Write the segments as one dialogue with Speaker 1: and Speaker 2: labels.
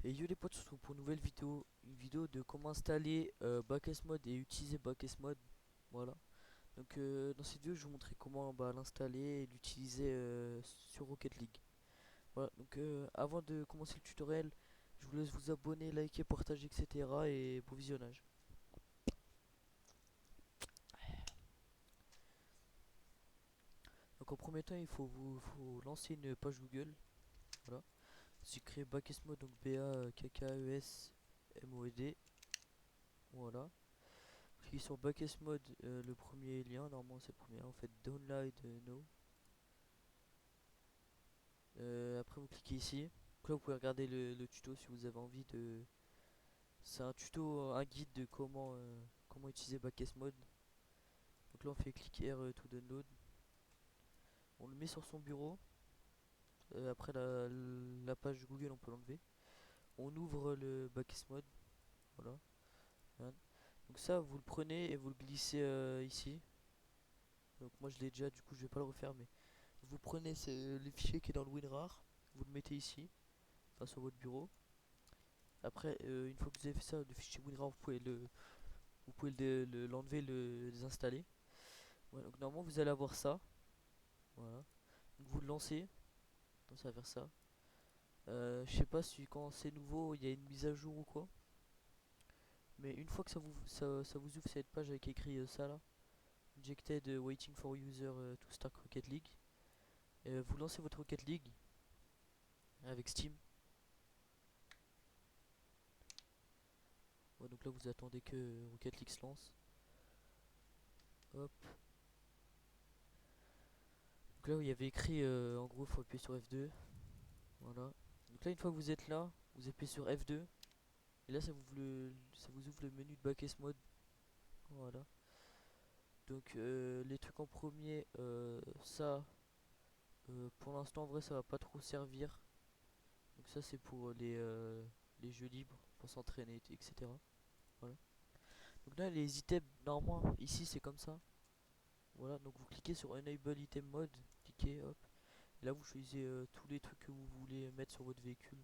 Speaker 1: Et yo les potes, on se retrouve pour une nouvelle vidéo, une vidéo de comment installer Backes Mode et utiliser Backes Mode. Voilà. Donc dans cette vidéo, je vais vous montrer comment l'installer et l'utiliser sur Rocket League. Voilà. Donc avant de commencer le tutoriel, je vous laisse vous abonner, liker, partager, etc. Et bon visionnage. Donc en premier temps, il faut lancer une page Google. Voilà. J'ai créé Backes Mode, donc BAKKES MOD. Voilà. Cliquez sur Backes Mode, le premier lien, normalement c'est le premier lien, en fait Download No. Après vous cliquez ici. Donc là vous pouvez regarder le tuto si vous avez envie de. C'est un tuto, un guide de comment utiliser Backes Mode. Donc là on fait clic R to download. On le met sur son bureau. Après la page Google on peut l'enlever. On ouvre le Backes Mode. Voilà. Hein. Donc ça vous le prenez et vous le glissez ici. Donc moi je l'ai déjà, du coup je vais pas le refaire, mais vous prenez le fichier qui est dans le WinRAR, vous le mettez ici, enfin sur votre bureau. Après, une fois que vous avez fait ça, le fichier WinRAR, vous pouvez l'enlever, le désinstaller. Voilà, donc normalement vous allez avoir ça. Voilà. Donc vous le lancez, donc ça va faire ça. Je sais pas si quand c'est nouveau, il y a une mise à jour ou quoi. Mais une fois que ça vous ouvre cette page avec écrit ça là, Injected waiting for user to start Rocket League. Vous lancez votre Rocket League avec Steam. Ouais, donc là vous attendez que Rocket League se lance. Hop. Donc là où il y avait écrit en gros il faut appuyer sur F2. Voilà. Donc là une fois que vous êtes là, vous appuyez sur F2. Et là ça vous ouvre le menu de Backes Mode. Voilà. Donc les trucs en premier, ça pour l'instant en vrai ça va pas trop servir. Donc ça c'est pour les jeux libres, pour s'entraîner, etc. Voilà. Donc là les items normalement ici c'est comme ça. Voilà, donc vous cliquez sur Enable Item Mode, cliquez, hop. Et là vous choisissez tous les trucs que vous voulez mettre sur votre véhicule.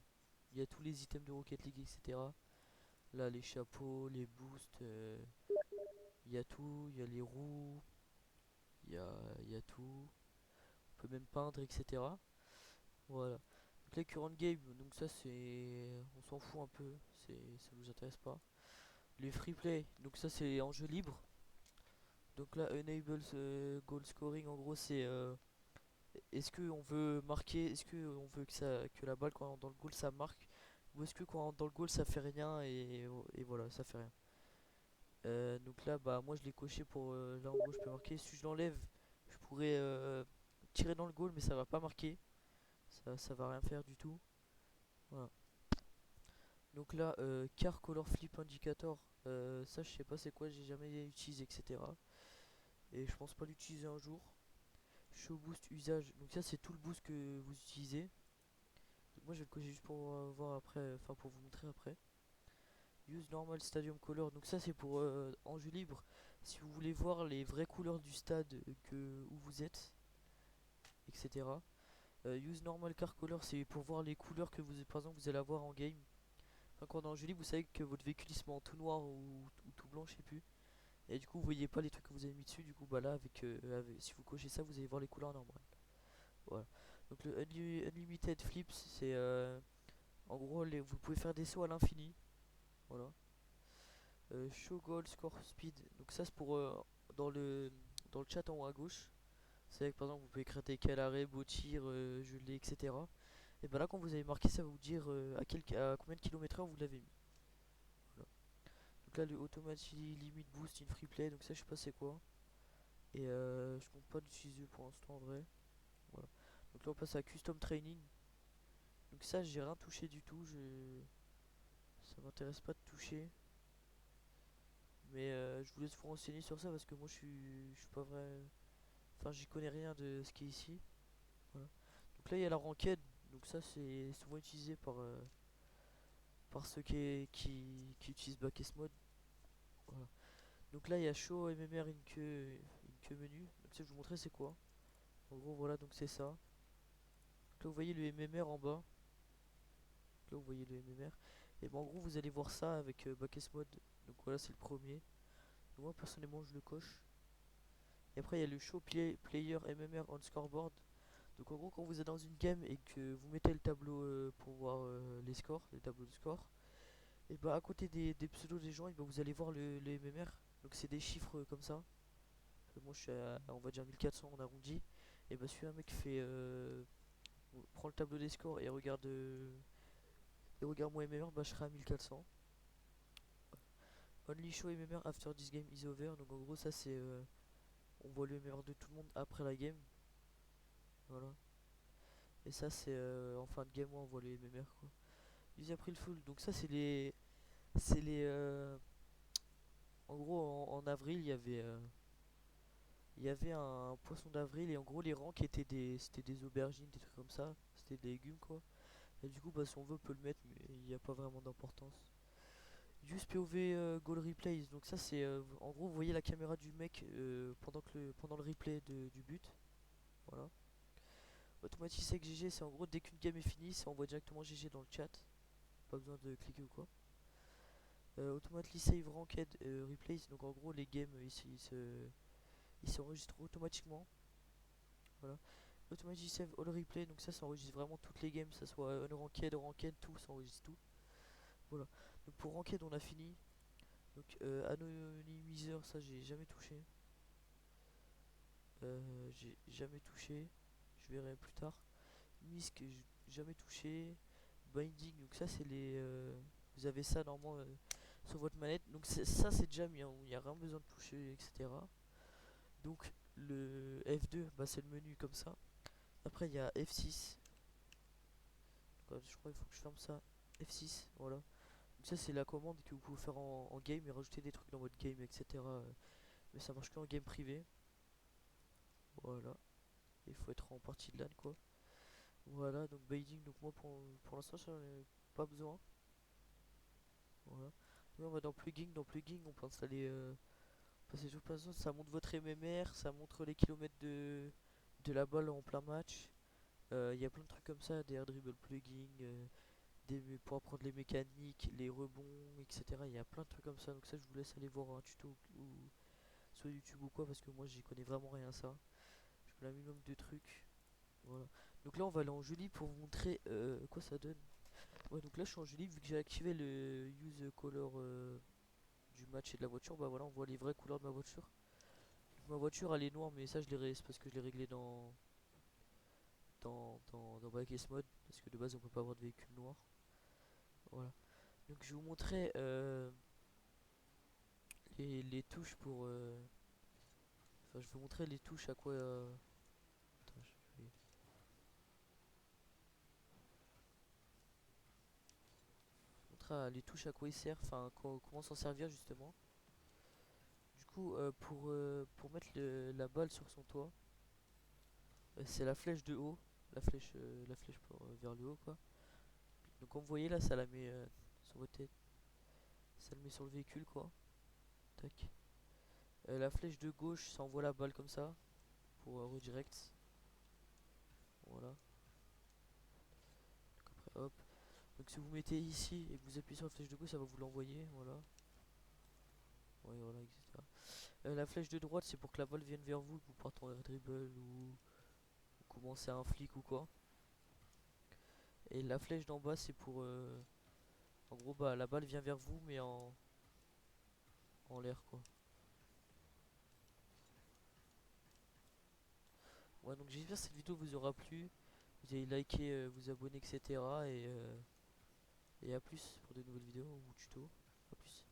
Speaker 1: Il y a tous les items de Rocket League, etc. Là les chapeaux, les boosts, il y a tout, il y a les roues, il y a tout. On peut même peindre, etc. Voilà. Donc les current game, donc ça c'est, on s'en fout un peu, ça vous intéresse pas. Les free play, donc ça c'est en jeu libre. Donc là enable goal scoring, en gros c'est est-ce que on veut marquer, est-ce que on veut que la balle quand elle rentre dans le goal ça marque, ou est-ce que quand elle rentre dans le goal ça fait rien et voilà ça fait rien. Donc là bah moi je l'ai coché pour là en gros je peux marquer. Si je l'enlève je pourrais tirer dans le goal mais ça va pas marquer, ça va rien faire du tout. Voilà. Donc là car color flip indicator, ça je sais pas c'est quoi, j'ai jamais utilisé, etc. Et je pense pas l'utiliser un jour. Show boost usage, donc ça c'est tout le boost que vous utilisez. Donc moi je vais le cocher juste pour voir après, enfin pour vous montrer après. Use normal stadium color, donc ça c'est pour en jeu libre. Si vous voulez voir les vraies couleurs du stade où vous êtes, etc. Use normal car color, c'est pour voir les couleurs que vous, par exemple, vous allez avoir en game. Enfin, quand on est en jeu libre, vous savez que votre véhicule il se met en tout noir ou tout blanc, je sais plus. Et du coup, vous voyez pas les trucs que vous avez mis dessus. Du coup, bah là, si vous cochez ça, vous allez voir les couleurs normales. Voilà. Donc le unlimited flips, c'est en gros, vous pouvez faire des sauts à l'infini. Voilà. Show goal score speed. Donc ça c'est pour dans le chat en haut à gauche. C'est que par exemple vous pouvez écrire quel arrêt, beau tir, gelé, etc. Et ben là quand vous avez marqué ça va vous dire à combien de kilomètres heure vous l'avez mis. Voilà. Donc là le automatic limit boost in free play. Donc ça je sais pas c'est quoi. Et je compte pas l'utiliser pour l'instant en vrai. Voilà. Donc là on passe à custom training. Donc ça j'ai rien touché du tout. Ça m'intéresse pas de toucher. Mais je vous laisse vous renseigner sur ça parce que moi je suis pas vrai. Enfin, j'y connais rien de ce qui est ici. Voilà. Donc là, il y a la ranked. Donc ça, c'est souvent utilisé par ceux qui utilisent Backes Mode. Voilà. Donc là, il y a Show MMR une queue menu. Donc ça, je vais vous montrer c'est quoi. En gros, voilà, donc c'est ça. Donc là, vous voyez le MMR en bas. Donc là, là vous voyez le MMR. Et ben en gros vous allez voir ça avec Backes Mode. Donc voilà c'est le premier. Donc, moi personnellement je le coche. Et après il y a le Player MMR on scoreboard. Donc en gros quand vous êtes dans une game et que vous mettez le tableau pour voir les scores, les tableaux de score, et bah à côté des pseudos des gens, et bah, vous allez voir le MMR. Donc c'est des chiffres comme ça. Moi je suis à on va dire 1400 on arrondit. Et bah si un mec fait prend le tableau des scores et regarde mon MMR, bah je serai à 1400. Only show MMR after this game is over. Donc en gros ça c'est on voit le MMR de tout le monde après la game. Voilà. Et ça c'est en fin de game on voit le MMR quoi. Use April Fool. Donc ça c'est les en gros en avril il y avait un poisson d'avril et en gros les rangs étaient c'était des aubergines, des trucs comme ça, c'était des légumes quoi. Et du coup bah si on veut on peut le mettre mais il n'y a pas vraiment d'importance. Use POV goal replays, donc ça c'est en gros vous voyez la caméra du mec pendant le replay du but. Voilà. Automatic save GG c'est en gros dès qu'une game est finie ça envoie directement GG dans le chat. Pas besoin de cliquer ou quoi. Automatically save ranked replays, donc en gros les games ici ils s'enregistrent automatiquement. Voilà. Automatic save all replay, donc ça s'enregistre vraiment toutes les games, ça soit unranked, ranked, tout s'enregistre tout. Voilà. Donc pour ranked on a fini. Donc anonymiseur ça j'ai jamais touché. J'ai jamais touché. Je verrai plus tard. Misk jamais touché. Binding donc ça c'est les vous avez ça normalement sur votre manette. Donc ça c'est déjà mis, hein, il n'y a rien besoin de toucher etc. Donc le F2 bah c'est le menu comme ça. Après il y a F6. Donc, je crois qu'il faut que je ferme ça. F6 voilà. Donc ça c'est la commande que vous pouvez faire en game et rajouter des trucs dans votre game etc. Mais ça marche que en game privé. Voilà. Il faut être en partie de LAN quoi. Voilà donc baiting donc moi pour l'instant j'en ai pas besoin. Voilà. Donc on va dans plugin, on peut installer passer tout plein de choses. Ça montre votre MMR, ça montre les kilomètres de la balle en plein match. Il y a plein de trucs comme ça, des air dribble plugins, pour apprendre les mécaniques, les rebonds, etc. Il y a plein de trucs comme ça. Donc ça je vous laisse aller voir un tuto ou sur YouTube ou quoi parce que moi j'y connais vraiment rien à ça. Je connais un minimum de trucs. Voilà. Donc là on va aller en joli pour vous montrer quoi ça donne. Ouais donc là je suis en joli vu que j'ai activé le use color du match et de la voiture. Bah voilà on voit les vraies couleurs de ma voiture. Donc, ma voiture elle est noire mais ça je l'ai parce que je l'ai réglé dans Backes Mode parce que de base on peut pas avoir de véhicule noir. Voilà. Donc je vais vous montrer les touches pour enfin je vais vous montrer les touches à quoi attends, je vais montrer les touches à quoi ils servent, enfin comment s'en servir justement. Du coup pour mettre la balle sur son toit, c'est la flèche de haut, la flèche vers le haut quoi. Donc comme vous voyez là ça la met sur votre tête, ça le met sur le véhicule quoi. Tac. La flèche de gauche ça envoie la balle comme ça pour redirect. Voilà. Donc après hop. Donc si vous mettez ici et que vous appuyez sur la flèche de gauche ça va vous l'envoyer. Voilà. Ouais, voilà etc. La flèche de droite c'est pour que la balle vienne vers vous, que vous partez en air dribble ou commencez un flic ou quoi. Et la flèche d'en bas c'est pour en gros bah la balle vient vers vous mais en l'air quoi. Ouais donc j'espère que cette vidéo vous aura plu. Vous allez liker, vous abonner etc. Et à plus pour de nouvelles vidéos ou tutos. A plus.